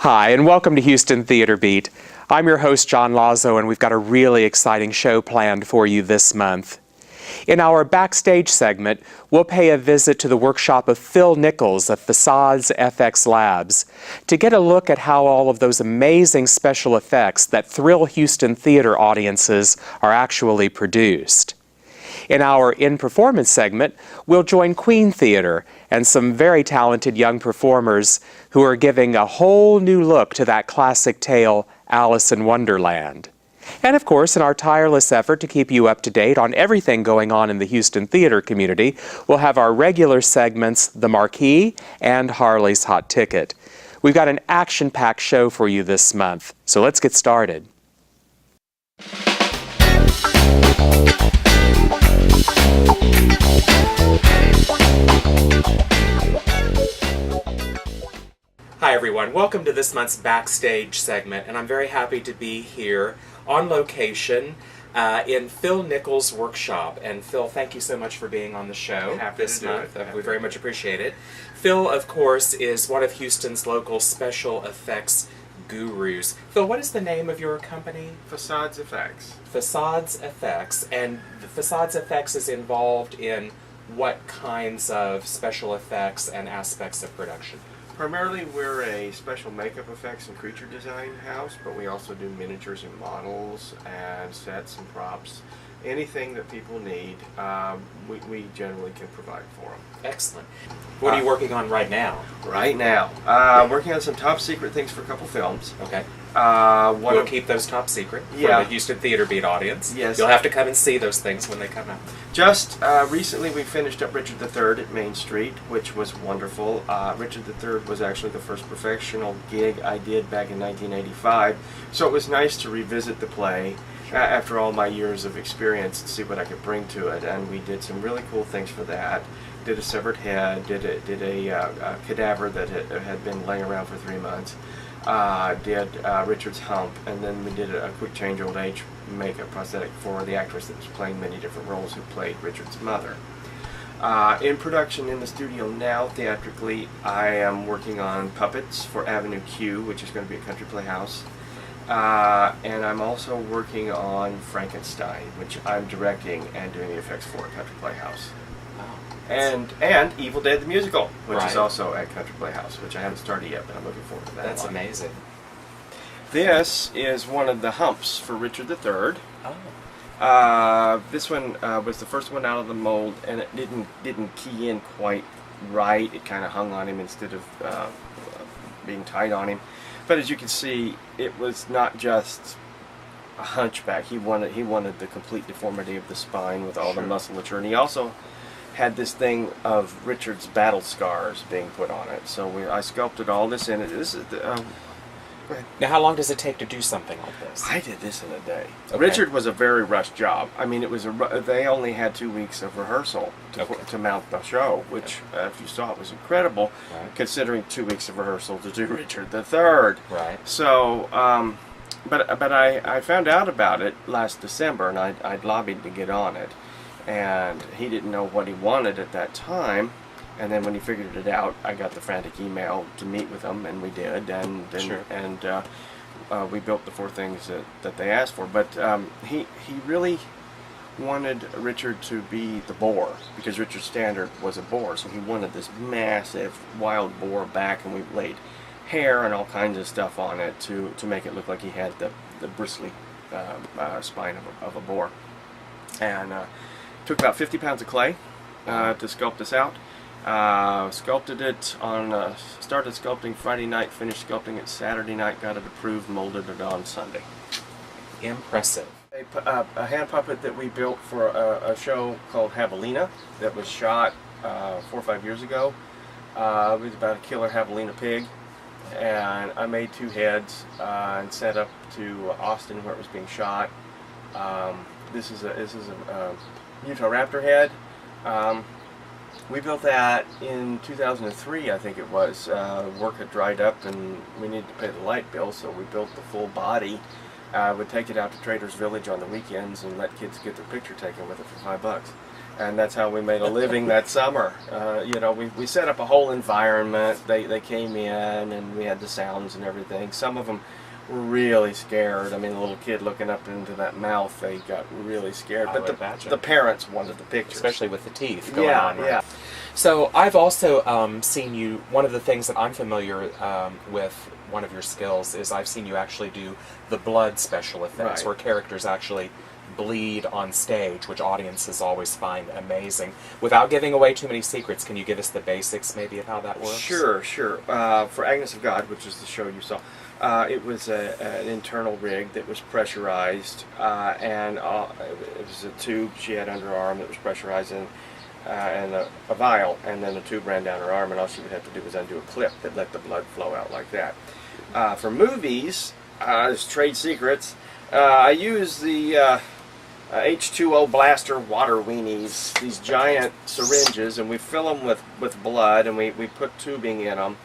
Hi, and welcome to Houston Theater Beat. I'm your host, John Lazo, and we've got a really exciting show planned for you this month. In our backstage segment, we'll pay a visit to the workshop of Phil Nichols of Facades FX Labs to get a look at how all of those amazing special effects that thrill Houston theater audiences are actually produced. In our in-performance segment, we'll join Queen Theater and some very talented young performers who are giving a whole new look to that classic tale, Alice in Wonderland. And of course, in our tireless effort to keep you up to date on everything going on in the Houston theater community, we'll have our regular segments, The Marquee and Harley's Hot Ticket. We've got an action-packed show for you this month, so let's get started. Hi everyone, welcome to this month's backstage segment, and I'm very happy to be here on location in Phil Nichols' workshop. And Phil, thank you so much for being on the show this month. We very much appreciate it. Phil, of course, is one of Houston's local special effects gurus. Phil, what is the name of your company? Facades FX. Facades FX, and Facades FX is involved in what kinds of special effects and aspects of production? Primarily, we're a special makeup effects and creature design house, but we also do miniatures and models and sets and props. Anything that people need, we generally can provide for them. Excellent. What are you working on right now? Right now, working on some top secret things for a couple films. Okay. We'll keep those top secret for the Houston Theater Beat audience. Yes. You'll have to come and see those things when they come out. Just recently we finished up Richard III at Main Street, which was wonderful. Richard III was actually the first professional gig I did back in 1985, so it was nice to revisit the play after all my years of experience and see what I could bring to it. And we did some really cool things for that. Did a severed head, did a cadaver that had been laying around for 3 months. Did Richard's hump, and then we did a quick change old age makeup prosthetic for the actress that was playing many different roles who played Richard's mother. In production in the studio now, theatrically, I am working on puppets for Avenue Q, which is going to be a country playhouse. And I'm also working on Frankenstein, which I'm directing and doing the effects for a country playhouse. And Evil Dead the Musical, which is also at Country Playhouse, which I haven't started yet, but I'm looking forward to that. That's amazing. This is one of the humps for Richard III. Oh. This one was the first one out of the mold, and it didn't key in quite right. It kind of hung on him instead of being tight on him. But as you can see, it was not just a hunchback. He wanted the complete deformity of the spine with all the musculature, and he also had this thing of Richard's battle scars being put on it. So I sculpted all this in it. This is the, go ahead. Now, how long does it take to do something like this? I did this in a day. Okay. Richard was a very rushed job. I mean, they only had 2 weeks of rehearsal to mount the show, which, if you saw it, was incredible, considering 2 weeks of rehearsal to do Richard III. Right. So, but I found out about it last December, and I'd lobbied to get on it. And he didn't know what he wanted at that time, and then when he figured it out, I got the frantic email to meet with him, and we did, and we built the 4 things that they asked for. But he really wanted Richard to be the boar, because Richard's standard was a boar, so he wanted this massive wild boar back, and we laid hair and all kinds of stuff on it to make it look like he had the bristly spine of a boar. And took about 50 pounds of clay to sculpt this out. Sculpted it on, started sculpting Friday night, finished sculpting it Saturday night, got it approved, molded it on Sunday. Impressive. A hand puppet that we built for a show called Javelina that was shot 4 or 5 years ago. It was about a killer javelina pig, and I made 2 heads and sent up to Austin where it was being shot. This is a Utah Raptor head. We built that in 2003, I think it was. Work had dried up and we needed to pay the light bill, so we built the full body. Would take it out to Traders Village on the weekends and let kids get their picture taken with it for $5. and that's how we made a living that summer. You know, we set up a whole environment. They came in, and we had the sounds and everything. Some of them were really scared. I mean, a little kid looking up into that mouth, they got really scared. But the parents wanted the pictures. Especially with the teeth going on. Right? Yeah. So I've also seen you, one of the things that I'm familiar with, one of your skills, is I've seen you actually do the blood special effects, Right. where characters actually bleed on stage, which audiences always find amazing. Without giving away too many secrets, can you give us the basics maybe of how that works? Sure. For Agnes of God, which is the show you saw, it was an internal rig that was pressurized, and it was a tube she had under her arm that was pressurized, and a vial, and then the tube ran down her arm, and all she would have to do was undo a clip that let the blood flow out like that. For movies, as trade secrets, I use the H2O blaster water weenies, these giant syringes, and we fill them with blood, and we put tubing in them,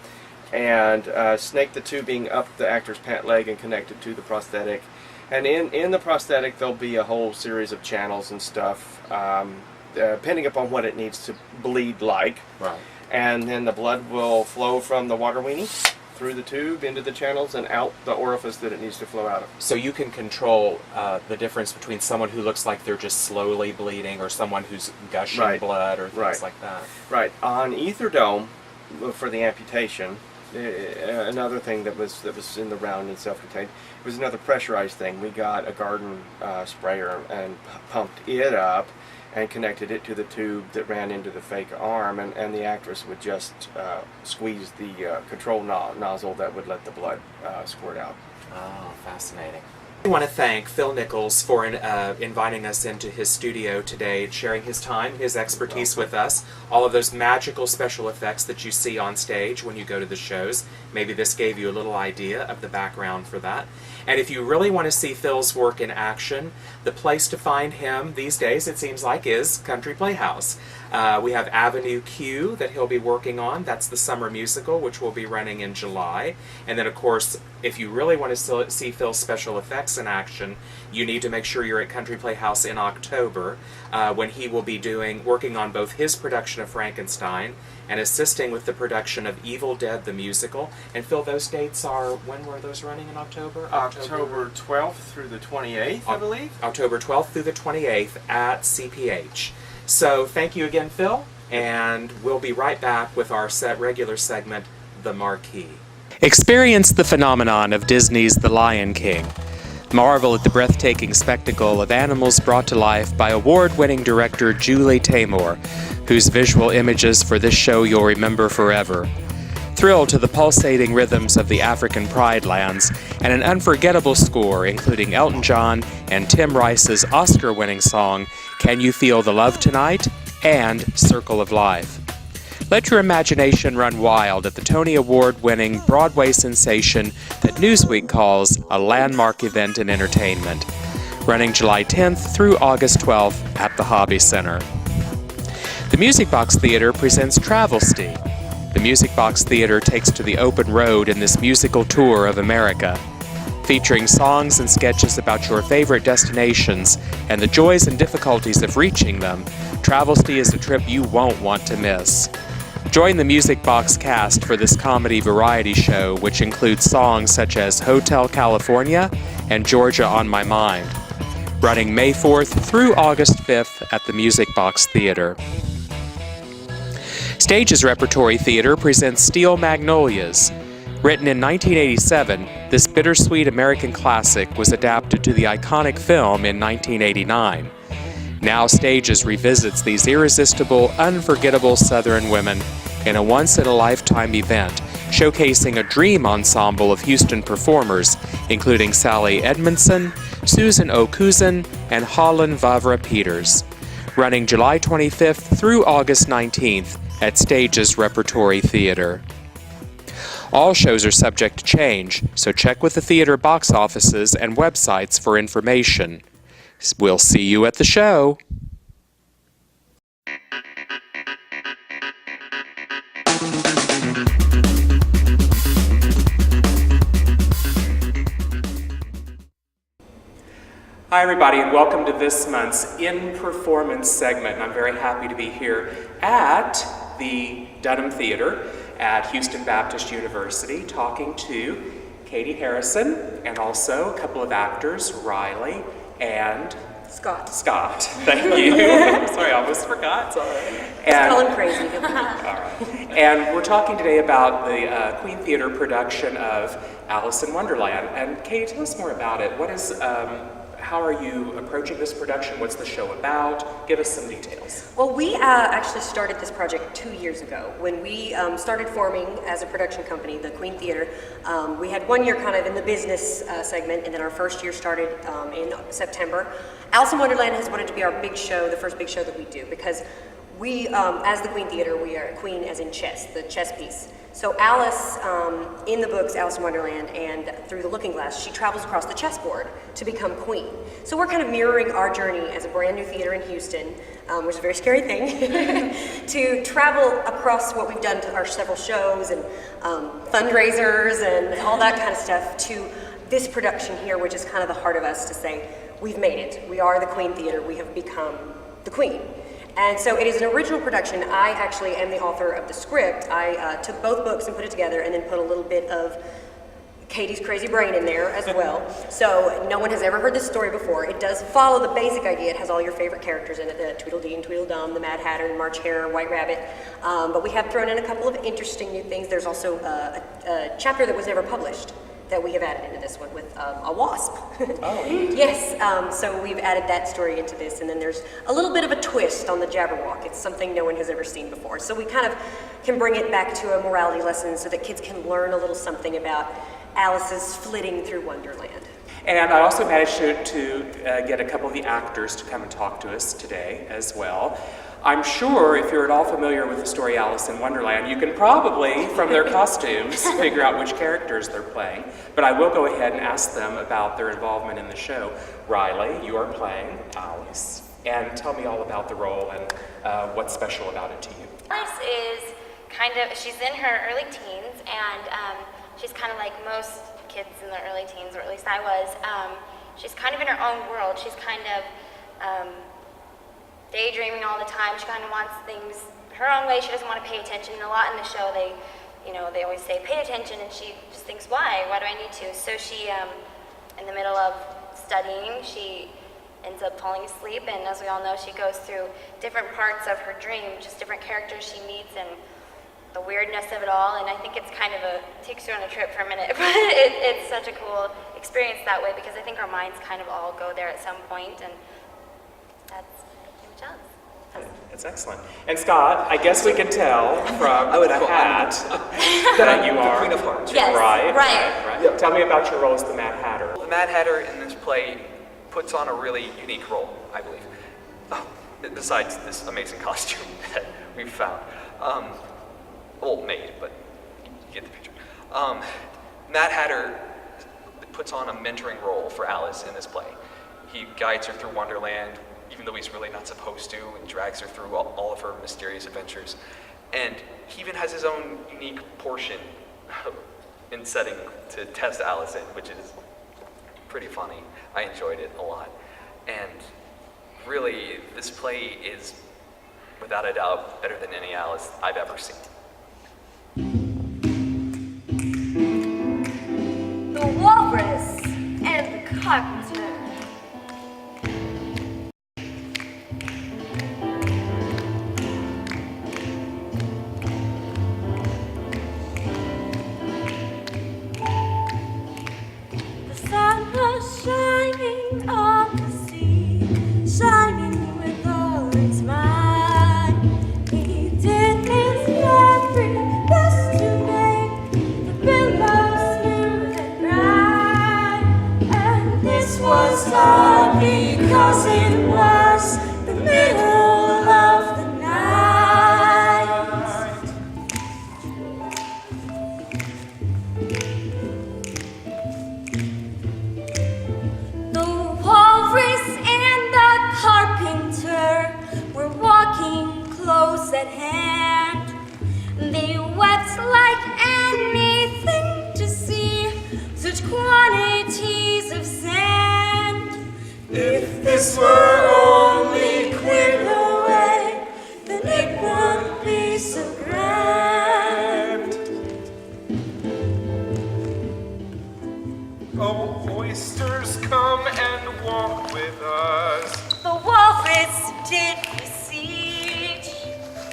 and snake the tubing up the actor's pant leg and connect it to the prosthetic. And in the prosthetic there'll be a whole series of channels and stuff, depending upon what it needs to bleed like. Right. And then the blood will flow from the water weenie through the tube into the channels and out the orifice that it needs to flow out of. So you can control the difference between someone who looks like they're just slowly bleeding or someone who's gushing Right. blood or things Right. like that. Right. On Ether Dome, for the amputation, another thing that was in the round and self-contained, it was another pressurized thing. We got a garden sprayer and pumped it up and connected it to the tube that ran into the fake arm, and the actress would just squeeze the control nozzle that would let the blood squirt out. Oh, fascinating. I want to thank Phil Nichols for inviting us into his studio today, sharing his time, his expertise with us, all of those magical special effects that you see on stage when you go to the shows. Maybe this gave you a little idea of the background for that. And if you really want to see Phil's work in action, the place to find him these days, it seems like, is Country Playhouse. We have Avenue Q that he'll be working on. That's the summer musical, which will be running in July. And then, of course, if you really want to see Phil's special effects in action, you need to make sure you're at Country Playhouse in October, when he will be working on both his production of Frankenstein and assisting with the production of Evil Dead the musical. And Phil, those dates are, when were those running in October? October 12th through the 28th, I believe. October 12th through the 28th at CPH. So thank you again, Phil, and we'll be right back with our regular segment, The Marquee. Experience the phenomenon of Disney's The Lion King. Marvel at the breathtaking spectacle of animals brought to life by award-winning director Julie Taymor, whose visual images for this show you'll remember forever. Thrill to the pulsating rhythms of the African Pride Lands and an unforgettable score including Elton John and Tim Rice's Oscar-winning song, Can You Feel the Love Tonight? And Circle of Life. Let your imagination run wild at the Tony Award-winning Broadway sensation that Newsweek calls a landmark event in entertainment, running July 10th through August 12th at the Hobby Center. The Music Box Theater presents Travesty. The Music Box Theater takes to the open road in this musical tour of America, featuring songs and sketches about your favorite destinations and the joys and difficulties of reaching them. Travesty is a trip you won't want to miss. Join the Music Box cast for this comedy variety show, which includes songs such as Hotel California and Georgia on My Mind, running May 4th through August 5th at the Music Box Theater. Stage's Repertory Theater presents Steel Magnolias. Written in 1987, this bittersweet American classic was adapted to the iconic film in 1989. Now Stages revisits these irresistible, unforgettable Southern women in a once-in-a-lifetime event, showcasing a dream ensemble of Houston performers, including Sally Edmondson, Susan O'Couzan, and Holland Vavra Peters. Running July 25th through August 19th at Stages Repertory Theater. All shows are subject to change, so check with the theater box offices and websites for information. We'll see you at the show. Hi everybody, and welcome to this month's In Performance segment. And I'm very happy to be here at the Dunham Theater at Houston Baptist University talking to Katie Harrison and also a couple of actors, Riley and Scott, thank you. Sorry, I almost forgot. Just call him crazy. All right. And we're talking today about the Queen Theater production of Alice in Wonderland. And Katie, tell us more about it. How are you approaching this production? What's the show about? Give us some details. Well, we actually started this project 2 years ago. When we started forming as a production company, the Queen Theater, we had 1 year kind of in the business segment, and then our first year started in September. Alice in Wonderland has wanted to be our big show, the first big show that we do, because we, as the Queen Theater, we are Queen as in chess, the chess piece. So Alice, in the books, Alice in Wonderland, and through the Looking Glass, she travels across the chessboard to become queen. So we're kind of mirroring our journey as a brand new theater in Houston, which is a very scary thing, to travel across what we've done to our several shows and fundraisers and all that kind of stuff to this production here, which is kind of the heart of us to say, we've made it. We are the Queen Theater. We have become the Queen. And so it is an original production. I actually am the author of the script. I took both books and put it together and then put a little bit of Katie's crazy brain in there as well. So no one has ever heard this story before. It does follow the basic idea. It has all your favorite characters in it, the Tweedledee and Tweedledum, the Mad Hatter, and March Hare, White Rabbit. But we have thrown in a couple of interesting new things. There's also a chapter that was never published that we have added into this one with a wasp. Oh. Yes, so we've added that story into this, and then there's a little bit of a twist on the Jabberwock. It's something no one has ever seen before. So we kind of can bring it back to a morality lesson so that kids can learn a little something about Alice's flitting through Wonderland. And I also managed to get a couple of the actors to come and talk to us today as well. I'm sure if you're at all familiar with the story Alice in Wonderland, you can probably, from their costumes, figure out which characters they're playing. But I will go ahead and ask them about their involvement in the show. Riley, you are playing Alice. And tell me all about the role and what's special about it to you. Alice is she's in her early teens, and she's kind of like most kids in the early teens, or at least I was. She's kind of in her own world. She's kind of daydreaming all the time. She kind of wants things her own way. She doesn't want to pay attention. And a lot in the show, they always say, pay attention, and she just thinks, why? Why do I need to? So she, in the middle of studying, she ends up falling asleep, and as we all know, she goes through different parts of her dream, just different characters she meets, and the weirdness of it all. And I think it's kind of takes you on a trip for a minute, but it's such a cool experience that way, because I think our minds kind of all go there at some point, and that's That's excellent. And Scott, I guess we can tell from the hat that you are the Queen of Hearts. Yes, right. Yep. Tell me about your role as the Mad Hatter. The Mad Hatter in this play puts on a really unique role, I believe. Besides this amazing costume that we've found. Made, but you get the picture. Mad Hatter puts on a mentoring role for Alice in this play. He guides her through Wonderland, even though he's really not supposed to, and drags her through all of her mysterious adventures. And he even has his own unique portion in setting to test Alice in, which is pretty funny. I enjoyed it a lot. And really, this play is, without a doubt, better than any Alice I've ever seen. The Walrus and the Carpenter. Shining on the sea, shining with all its might. He did his very best to make the billows smooth and bright. And this was all because it was the middle of the night. The walrus and the carpenter were walking close at hand. They wept like anything to see such quantities of sand. Oh, oysters, come and walk with us. The walrus did beseech.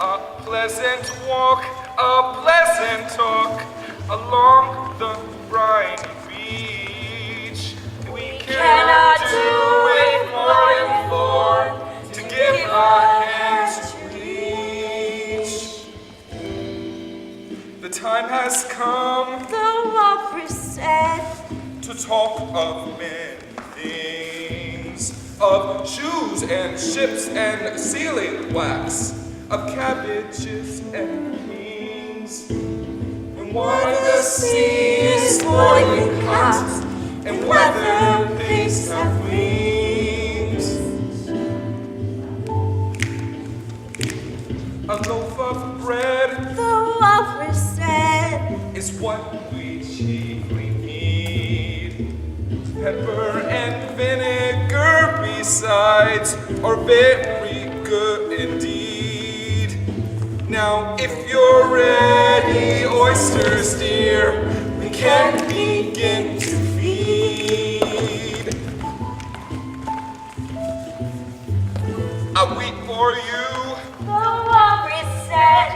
A pleasant walk, a pleasant talk along the briny beach. We cannot do it more than four to give our hands to reach. The time has come, The walrus said, to talk of many things, of shoes and ships and sealing wax, of cabbages and beans, and why the sea is boiling hot, and whether things have wings. A loaf of bread the walrus said, is what we chiefly need. Pepper and vinegar besides are very good indeed. Now if you're ready, oysters dear, we can begin to feed. I wait for you, the walrus said,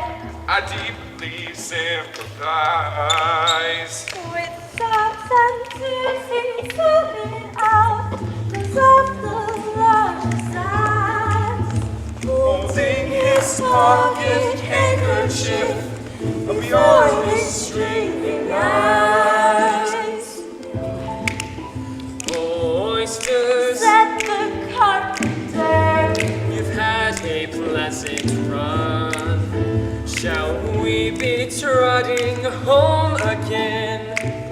I deeply sympathize. with sobs and tears he sobbing out, 'cause of the large's eyes. Holding his pocket handkerchief beyond his streaming eyes. Oysters, Said the carpenter, you've had a pleasant run. Shall we be trotting home again?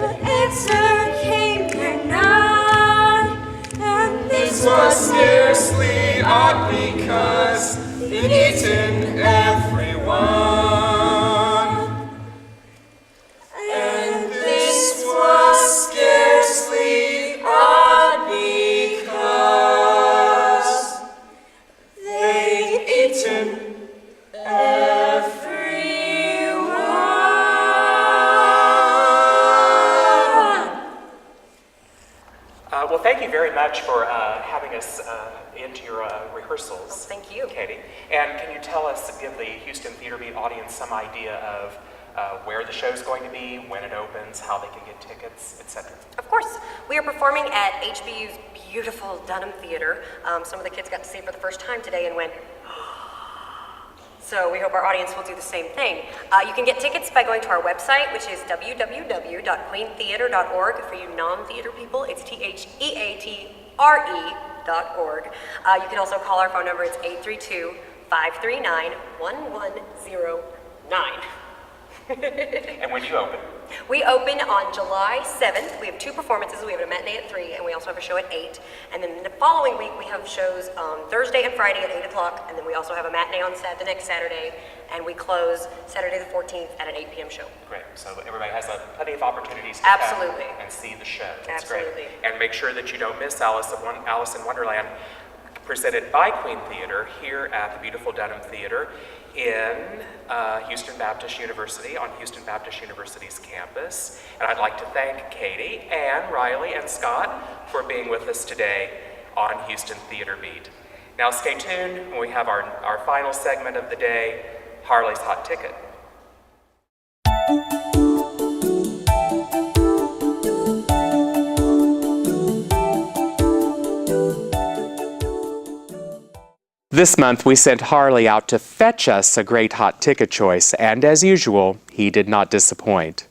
the answer came to none, and this was Scarcely odd because they'd eaten everyone. And this was scarcely odd because they'd eaten Well, thank you very much for having us into your rehearsals. Thank you. Katie. And can you tell us, give the Houston Theater Beat audience some idea of where the show's going to be, when it opens, how they can get tickets, etc.? Of course. We are performing at HBU's beautiful Dunham Theater. Some of the kids got to see it for the first time today and went, so we hope our audience will do the same thing. You can get tickets by going to our website, which is www.queentheater.org. For you non-theater people, it's THEATRE.org. You can also call our phone number. It's 832-539-1109. And when do you open? We open on July 7th. We have two performances. We have a matinee at 3, and we also have a show at 8. And then the following week, we have shows Thursday and Friday at 8 o'clock, and then we also have a matinee on the next Saturday, and we close Saturday the 14th at an 8 p.m. show. Great. So everybody has plenty of opportunities to Absolutely. come and see the show. That's Absolutely. great. And make sure that you don't miss Alice in Wonderland, presented by Queen Theater here at the beautiful Dunham Theater in Houston Baptist University, on Houston Baptist University's campus. And I'd like to thank Katie, Ann, Riley, and Scott for being with us today on Houston Theater Beat. Now stay tuned when we have our final segment of the day, Harley's Hot Ticket. This month, we sent Harley out to fetch us a great hot ticket choice, and as usual, he did not disappoint.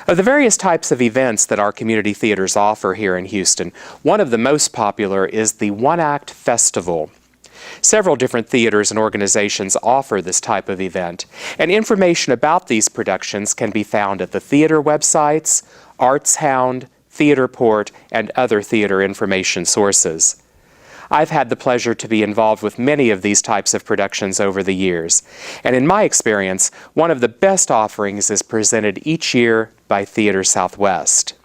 Of the various types of events that our community theaters offer here in Houston, one of the most popular is the One-Act Festival. Several different theaters and organizations offer this type of event, and information about these productions can be found at the theater websites, ArtsHound, Theaterport, and other theater information sources. I've had the pleasure to be involved with many of these types of productions over the years, and in my experience, one of the best offerings is presented each year by Theater Southwest.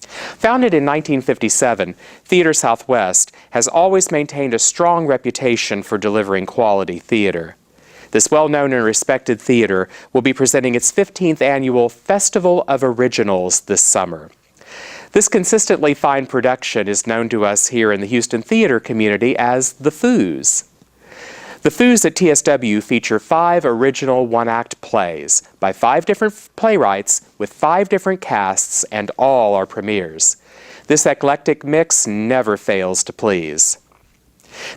Founded in 1957, Theater Southwest has always maintained a strong reputation for delivering quality theater. This well-known and respected theater will be presenting its 15th annual Festival of Originals this summer. This consistently fine production is known to us here in the Houston theater community as the Foos. The Foos at TSW feature 5 original one-act plays by 5 different playwrights with 5 different casts, and all are premieres. This eclectic mix never fails to please.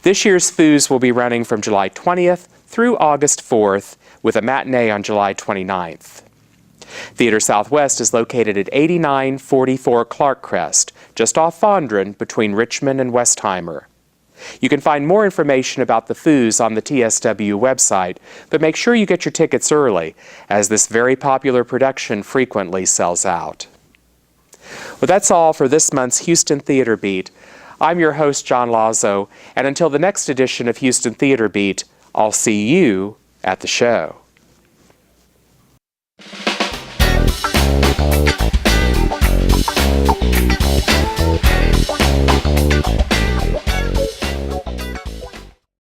This year's Foos will be running from July 20th through August 4th, with a matinee on July 29th. Theater Southwest is located at 8944 Clark Crest, just off Fondren between Richmond and Westheimer. You can find more information about the Foos on the TSW website, but make sure you get your tickets early, as this very popular production frequently sells out. Well, that's all for this month's Houston Theater Beat. I'm your host, John Lazo, and until the next edition of Houston Theater Beat, I'll see you at the show.